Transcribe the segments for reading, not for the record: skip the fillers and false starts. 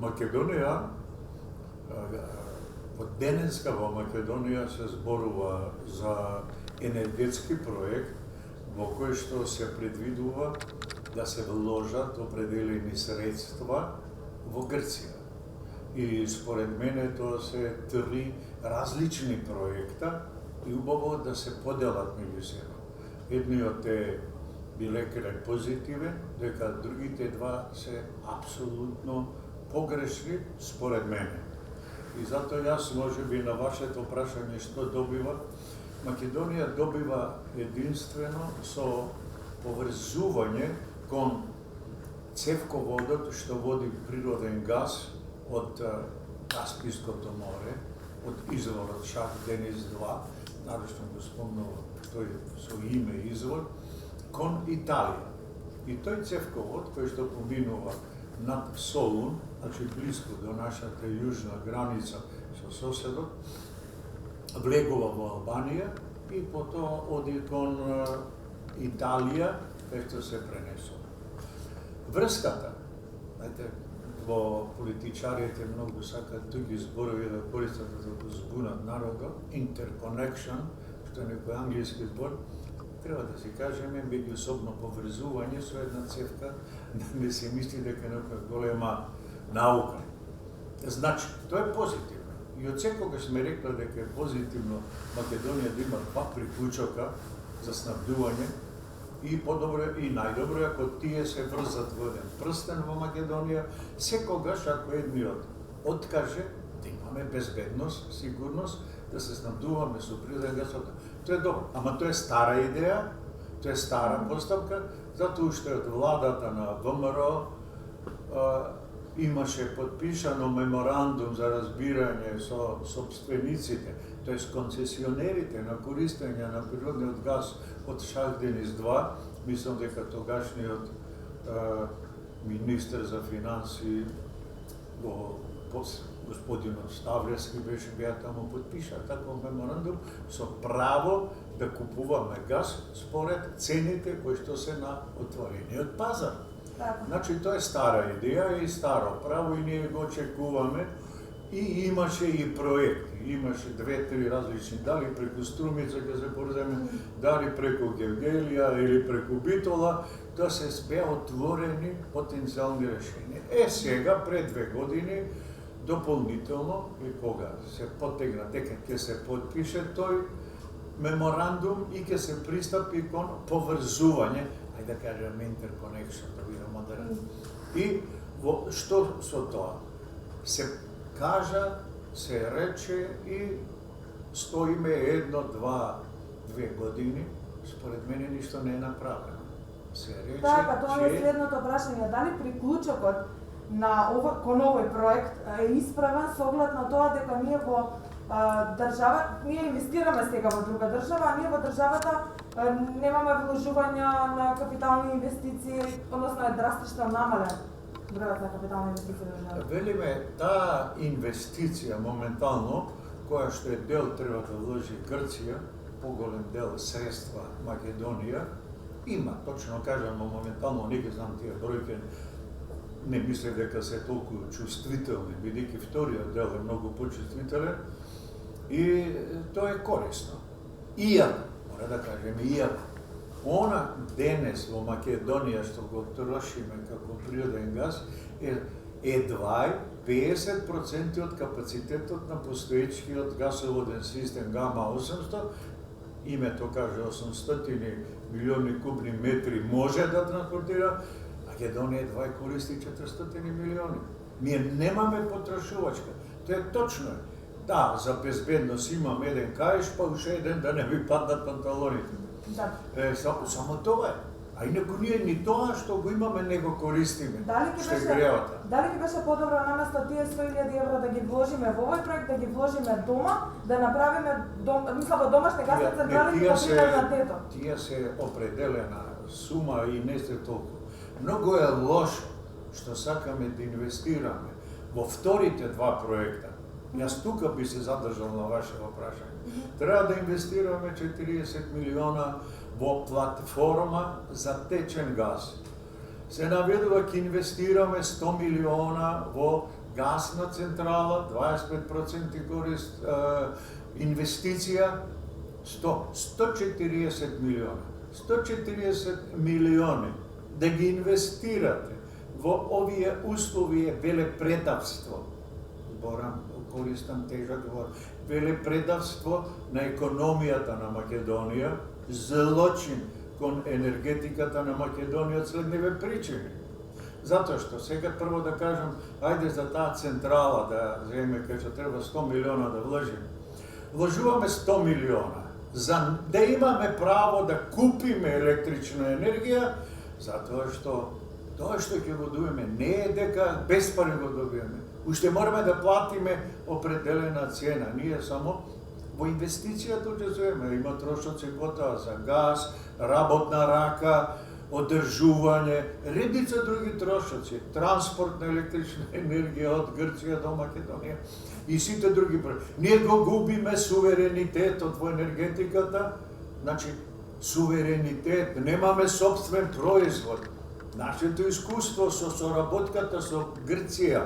Македонија, од денеска во Македонија се зборува за енергетски проект во кој што се предвидува да се вложат определени средства во Грција. И според мене тоа се 3 различни проекта и убаво да се поделат меѓу себе. Едниот е биле позитивен, дека другите 2 се апсолутно погрешни според мене. И затоа јас можеби на вашето прашање што добива, Македонија добива единствено со поврзување кон цевководот што води природен газ од Каспиското море, од изворот Шах Дениз 2, навечно го спомнува тој со име извор, кон Италија. И тој цевковод кој што поминува над Солун, значи близко до нашата јужна граница со соседот, влегува во Албанија и потоа оди кон Италија, кај што се пренесува. Врската, знаете, во политичарите многу сакаат туки зборови да користат за да збунат народот, interconnection, што е некој англиски збор, треба да си кажеме меѓусобно поврзување со една цевка, да не се мисли дека е некоја голема наука. Значи, тоа е позитивно. И од секогаш сме рекла дека е позитивно Македонија да има 2 приклучока за снабдување и подобро и најдобро ако тие се врзат во еден прстен во Македонија, секогаш ако едниот откаже, да имаме безбедност, сигурност, да се снабдуваме со природен газ. Тоа е добро, ама тоа е стара идеја, тоа е стара поставка, затоа уште од владата на ВМРО имаше подпишано меморандум за разбирање со собствениците, тоест концесионерите на користење на природниот газ од Шах Дениз 2, мислам дека тогашниот министер за финансии господинот Ставрески беа таму подпиша таков меморандум со право да купуваме газ според цените кои што се на отворениот пазар. Значи тоа е стара идеја и старо право и ние го очекуваме и имаше и проекти, имаше 2-3 различни, дали преку Струмица ќе се порземе, дали преку Гевгелија или преку Битола, тоа се беа отворени потенцијални решенија. Сега пред 2 години дополнително и кога се потегна дека ќе се подпише тој меморандум и ќе се пристапи кон поврзување, ајде да кажеме interconnection, да биде модерен. И што со тоа? Се кажа, се рече и стоиме 1-2 години, според мене ништо не е направено. Се рече, така, тоа е следното прашање, дали приклучокот кон овој проект е исправен со оглед на тоа дека ние во држава, ние инвестираме сега во друга држава, а ние во државата немаме вложувања на капитални инвестиции, односно е драстично намален бројот на капитални инвестиции во државата. Велиме, таа инвестиција моментално, која што е дел треба да вложи Грција, поголем дел средства Македонија, има, точно кажам, моментално не ги знам тие бројки, не мислев дека се толку чувствителни, бидејќи вториот дел е многу почувствителен и тоа е корисно. Иако, мора да кажеме, иако, она денес во Македонија што го трошиме како природен газ е едва 50% од капацитетот на постоечкиот гасоводен систем Гама 800, името каже 800 милиони кубни метри може да транспортира, Македонија едва користи 400 милиони. Ние немаме потрошувачка. Тоа е точно. Да, за безбедност имам еден каеш, па уште еден да не ви паднат панталоните. Да. Само тоа е. А инаку ние ни тоа што го имаме не го користиме. Што е гревата. Дали ќе беше подобро наместо тие 100.000 евра да ги вложиме во овој проект, да ги вложиме дома, да направиме во домашни гасни централи по приоритетот? Тие се определена сума и не се толку. Многу е лошо што сакаме да инвестираме во вторите 2 проекта. Јас тука би се задржал на вашето прашање. Треба да инвестираме 40 милиона во платформа за течен газ. Се наведува ќе инвестираме 100 милиона во гасна централа, 25% корист, инвестиција, 140 милиона. 140 милиони да ги инвестирате во овие услови е велепредавство. Зборам, користам тежак збор. Велепредавство на економијата на Македонија, злочин кон енергетиката на Македонија од следниве причини. Затоа што сега прво да кажам, ајде за таа централа да земе кај што треба 100 милиона да вложиме. Вложуваме 100 милиона за да имаме право да купиме електрична енергија, затоа што тоа што ќе го добиеме не е дека без пари го добиеме. Уште мораме да платиме определена цена. Ние само во инвестицијата учествуваме. Има трошоци потоа за газ, работна рака, одржување, редица други трошоци, транспорт на електрична енергија од Грција до Македонија и сите други. Ние го губиме суверенитетот во енергетиката, значи суверенитет, немаме собствен производ. Нашето искуство со соработката со Грција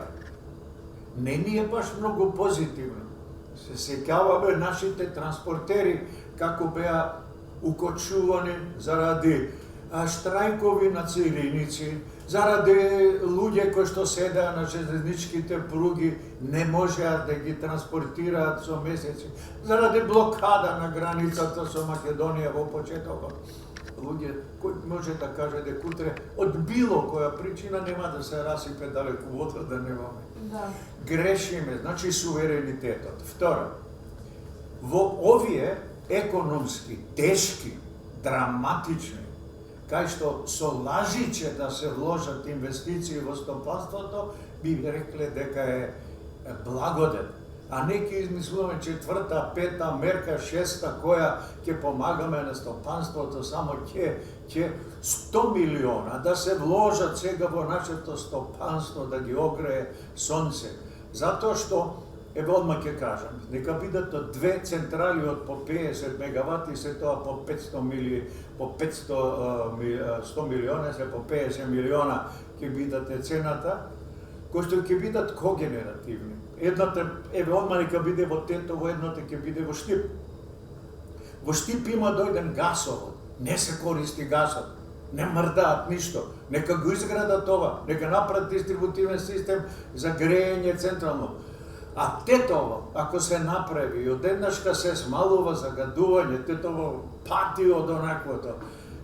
не ни е баш многу позитивно. Се сеќаваме нашите транспортери како беа укочувани заради штрајкови на цириници, заради луѓе кои што седеа на железничките пруги не можеа да ги транспортираат со месеци, заради блокада на границата со Македонија во почетокот. Луѓе кои може да каже дека утре од било која причина нема да се расипе далеку вода да немаме. Да. Грешиме, значи суверенитетот. Второ, во овие економски, тешки, драматични, кај што со лажиче да се вложат инвестиции во стопанството, би рекле дека е благодет. А не ќе измислуваме четврта, пета мерка, шеста, која ќе помагаме на стопанството, само ќе 100 милиона да се вложат сега во нашето стопанство, да ги огрее сонце. Затоа што, еве одма ќе кажам, нека бидат од две централи од по 50 мегавати, се тоа по 100 милиона, се по 50 милиона ќе бидат цената, кои што ќе бидат когенеративни. Едната, еве одма нека биде во Тетово, едната ќе биде во Штип. Во Штип има дојден гасовод, не се користи гасот, не мрдаат ништо. Нека го изградат ова, нека направат дистрибутивен систем за грејење централно. А Тетово, ако се направи и одеднашка се смалува загадување, Тетово пати од онаквото,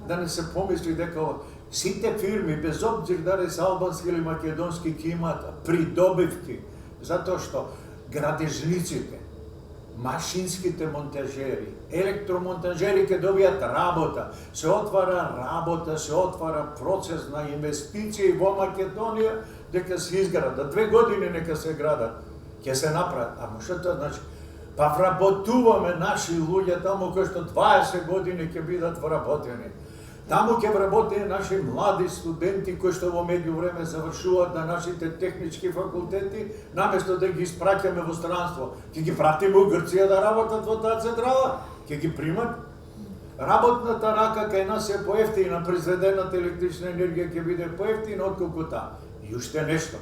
да не се помисли дека сите фирми, без обзир дали се албански или македонски, ќе имаат придобивки, затоа што градежниците, машинските монтажери, електромонтажери ќе добијат работа, се отвара работа, се отвара процес на инвестиции во Македонија, дека се изградат. 2 години нека се градат, ќе се направат. Ама што тоа значи? Па вработуваме наши луѓе таму кои што 20 години ќе бидат вработени. Таму ќе вработени наши млади студенти кои што во меѓувреме завршуваат на нашите технички факултети, наместо да ги испраќаме во странство, ќе ги пратиме во Грција да работат во таа централа, ќе ги примат. Работната рака кај нас е поевтина, произведената електрична енергија ќе биде поевтина отколку таа. И уште нешто.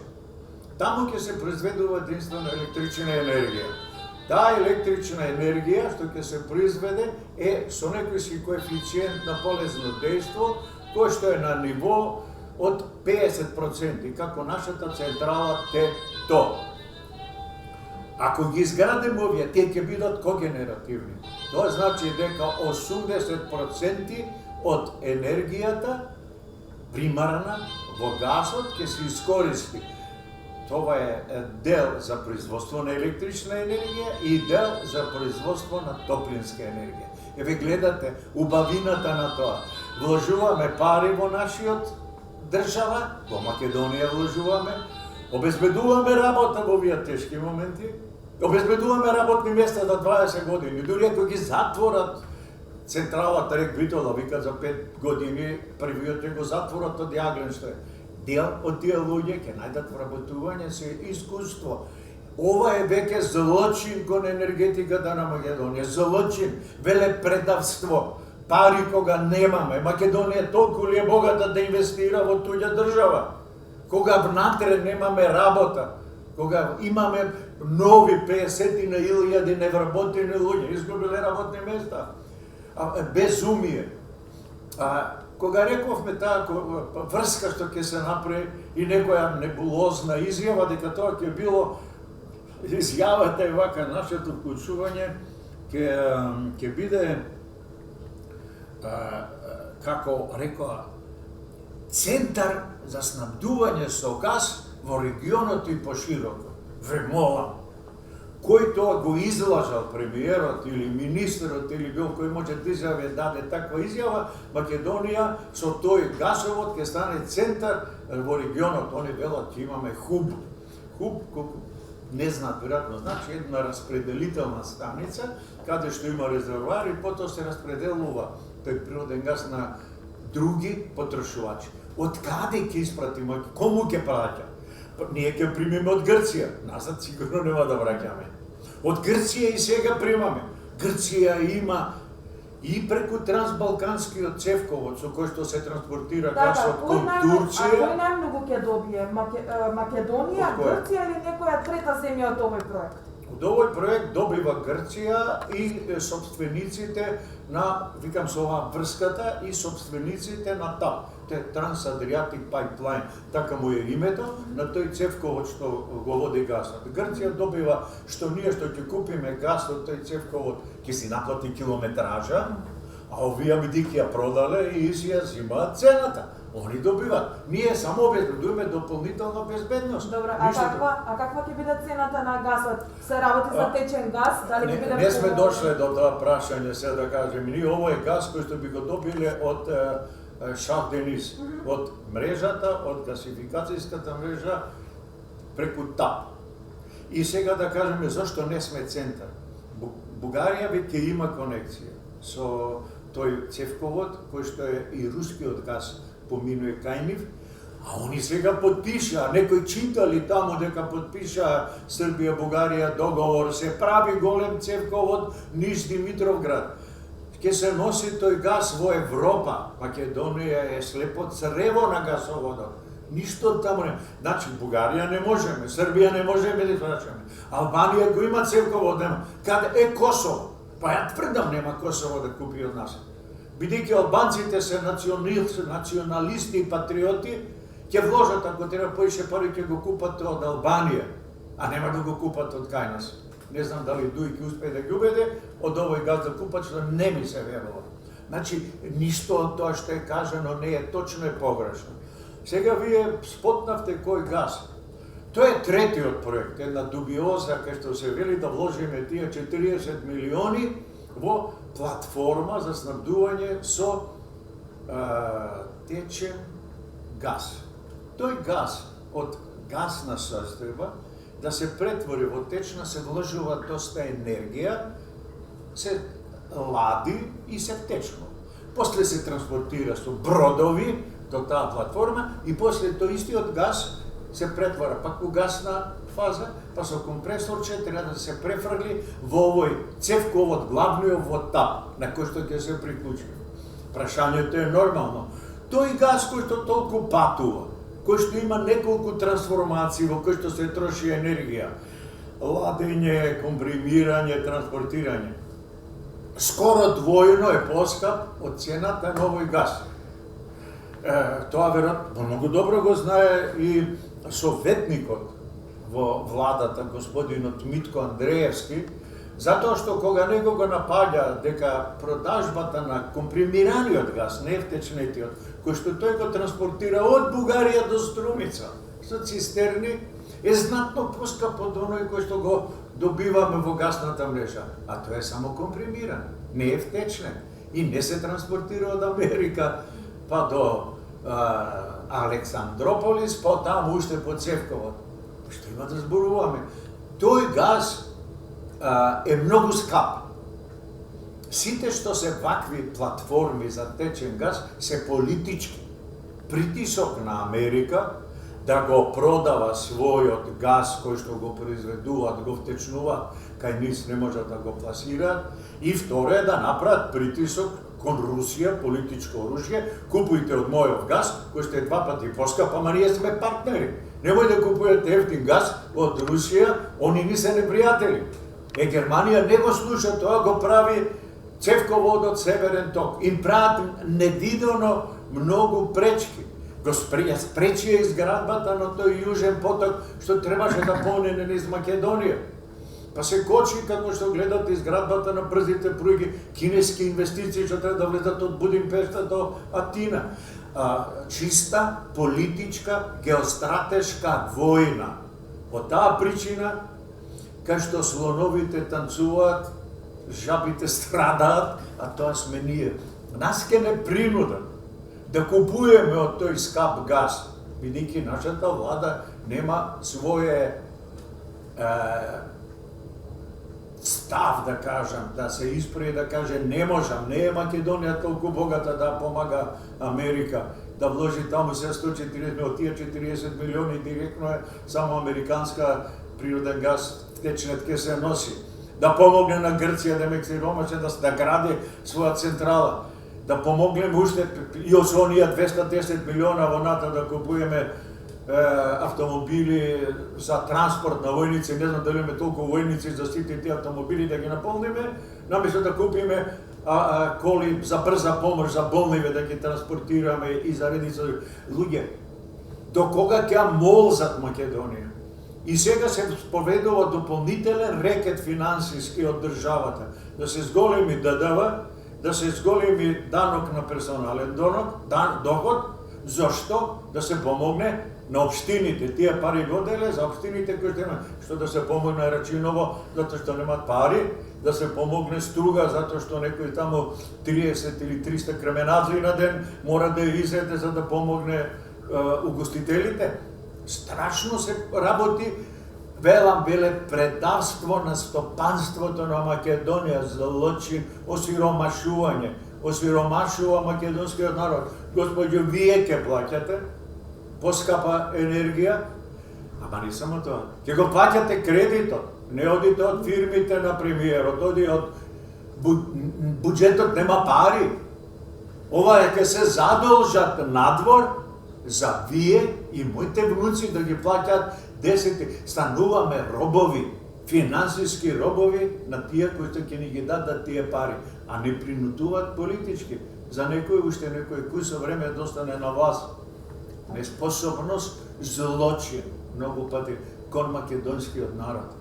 Таму ќе се произведува единствено електрична енергија. Таа електрична енергија што ќе се произведе е со некој си коефициент на полезно дејство, кој што е на ниво од 50%, како нашата централа ТЕТО. Ако ги изградиме овие, тие ќе бидат когенеративни. Тоа значи дека 80% од енергијата примарна во гасот ќе се искористи. Това е дел за производство на електрична енергија и дел за производство на топлинска енергија. Еве гледате убавината на тоа. Вложуваме пари во нашиот држава, во Македонија вложуваме, обезбедуваме работа во овие тешки моменти, обезбедуваме работни места за 20 години, дури ако ги затворат централата Рек Битола, викат за 5 години, првиот ќе го затворат од Јаглен што е. Дел од тие луѓе ќе најдат вработување со искуство. Ова е веќе злочин кон енергетиката на Македонија, злочин, велепредавство, пари кога немаме. Македонија толку ли е богата да инвестира во туѓа држава, кога внатре немаме работа, кога имаме нови 50 на илјади невработени луѓе, изгубиле работни места, безумие. Кога рековме таа врска што ќе се направи и некоја небулозна изјава дека тоа ќе било изјавата е вака, нашето вклучување ќе биде како рекоа центар за снабдување со газ во регионот и пошироко. Ве молам, кој тоа го излажал премиерот или министерот или било кој може да изјави даде таква изјава, Македонија со тој гасовод ќе стане центар во регионот. Они велат ќе имаме хуб. Хуб, колку не знаат, веројатно значи една распределителна станица, каде што има резервоар и потоа се распределува тој природен газ на други потрошувачи. Од каде ќе испратиме, кому ќе праќа? Ние ќе примеме од Грција, назад сигурно нема да враќаме. Од Грција и сега примаме. Грција има и преку трансбалканскиот цевковод со кој што се транспортира гасот кон Турција. А кој најмногу ќе добие? Македонија, Грција или некоја трета земја од овој проект? Од овој проект добива Грција и собствениците на, викам со оваа врската, и собствениците на ТАП. Те Trans-Adriatic Pipeline, така му е името, на тој цевковод што го води гасот. Грција добива што ние што ќе купиме газ од тој цевковод, ќе си наплати километража, а овие бидејќи ја продале и си ја зимаат цената. Они добиват. Ние само обезбедуваме дополнителна безбедност. Добро, а каква ќе биде цената на газот? Се работи за течен газ, дали ќе биде? Не сме дошле до тоа прашање, се да кажем. Ние овој газ кој што би го добиле од Шах Денис, од мрежата, од гасификацијската мрежа преку ТАП. И сега да кажеме зашто не сме центар. Бугарија веќе има конекција со тој цевковод кој што е и рускиот газ поминува кај нив, а они сега подпишаа, некој читали таму дека подпишаа Србија, Бугарија договор, се прави голем цевковод низ Димитровград. Ќе се носи тој газ во Европа. Македонија е слепо црево на гасоводот. Ништо таму не. Значи, Бугарија не можеме, Србија не можеме да изврачаме. Албанија го има цевковод, нема. Каде е Косово? Па ја тврдам нема Косово да купи од нас. Бидејќи албанците се националисти и патриоти, ќе вложат, ако треба поише пари, ќе го купат од Албанија, а нема да го купат од кај нас. Не знам дали Дуј ќе успее да ги убеде, од овој газ да купат, што не ми се верува. Значи, ништо од тоа што е кажано не е точно, е погрешно. Сега вие спотнавте кој газ. Тоа е третиот проект, една дубиоза кај што се вели да вложиме тие 40 милиони во платформа за снабдување со течен газ. Тој газ од газна состојба да се претвори во течна се вложува доста енергија, се лади и се течно. После се транспортира со бродови до таа платформа и после тој истиот газ се претвара пак у гасна фаза, па со компресорче треба да се префрли во овој цевковод главниот во ТАП, на кој што ќе се приклучи. Прашањето е нормално. Тој газ кој што толку патува, кој што има неколку трансформации во кој што се троши енергија, ладење, компримирање, транспортирање, скоро двојно е поскап од цената на овој газ. Тоа веројатно многу добро го знае и советникот во владата, господинот Митко Андреевски, затоа што кога него го напаѓа дека продажбата на компримираниот газ, нефтечнетиот, кој што тој го транспортира од Бугарија до Струмица со цистерни, е знатно поскап од оној кој што го добиваме во гасната мрежа, а тоа е само компримиран, не е втечнен и не се транспортира од Америка па до Александрополис, па таму уште по Цевковот. Што има да зборуваме? Тој газ е многу скап. Сите што се вакви платформи за течен газ се политички. Притисок на Америка да го продава својот газ кој што го произведуваат, го втечнуваат, кај низ не можат да го пласираат, и второ е да направат притисок кон Русија, политичко оружје, купујте од мојот газ, кој што е 2 пати поскап, ама ние сме партнери. Немој да купувате ефтин газ од Русија, они ни се непријатели. Германија не го слуша тоа, го прави цевководот Северен ток. Им прават невидено многу пречки. Го спречија изградбата на тој јужен поток што требаше да помине низ Македонија. Па се кочи како што гледате изградбата на брзите пруги, кинески инвестиции што треба да влезат од Будимпешта до Атина. Чиста политичка, геостратешка војна. Од таа причина, кај што слоновите танцуваат, жабите страдаат, а тоа сме ние. Нас ке не принудат да купуваме од тој скап газ, бидејќи нашата влада нема своје став, да кажам, да се испре и да каже не можам, не е Македонија толку богата да помага Америка, да вложи таму се 140, од тие 40 милиони директно е само американска природен газ течнет ке се носи. Да помогне на Грција, да ме сиромаше да гради своја централа, да помогнеме уште и од оние 210 милиона во НАТО да купуваме автомобили за транспорт на војници, не знам дали имаме толку војници за сите тие автомобили да ги наполниме, наместо да купиме коли за брза помош за болниве да ги транспортираме и за редица луѓе. До кога ќе молзат Македонија? И сега се поведува дополнителен рекет финансиски од државата, да се зголеми ДДВ, да се зголеми данок на персонален доход, зашто да се помогне на општините. Тие пари го деле за општините кои што да се помогне Рачиново, затоа што немат пари, да се помогне Струга, затоа што некој таму 30 или 300 кременадли на ден мора да изеде за да помогне угостителите. Страшно се работи, веле предавство на стопанството на Македонија, злочин, осиромашува македонскиот народ. Господјо, вие ќе плаќате поскапа енергија, ама не само тоа. Ќе го плаќате кредитот, не одите од фирмите на премиерот, оди од буџетот нема пари. Ова е ќе се задолжат надвор за вие и моите внуци да ги плаќаат 10. Стануваме робови, финансиски робови на тие кои ќе ни ги дадат тие пари, а не принудуваат политички. За некој уште некој кој со време достане на власт. Неспособност, злочин, многу пати кон македонскиот народ.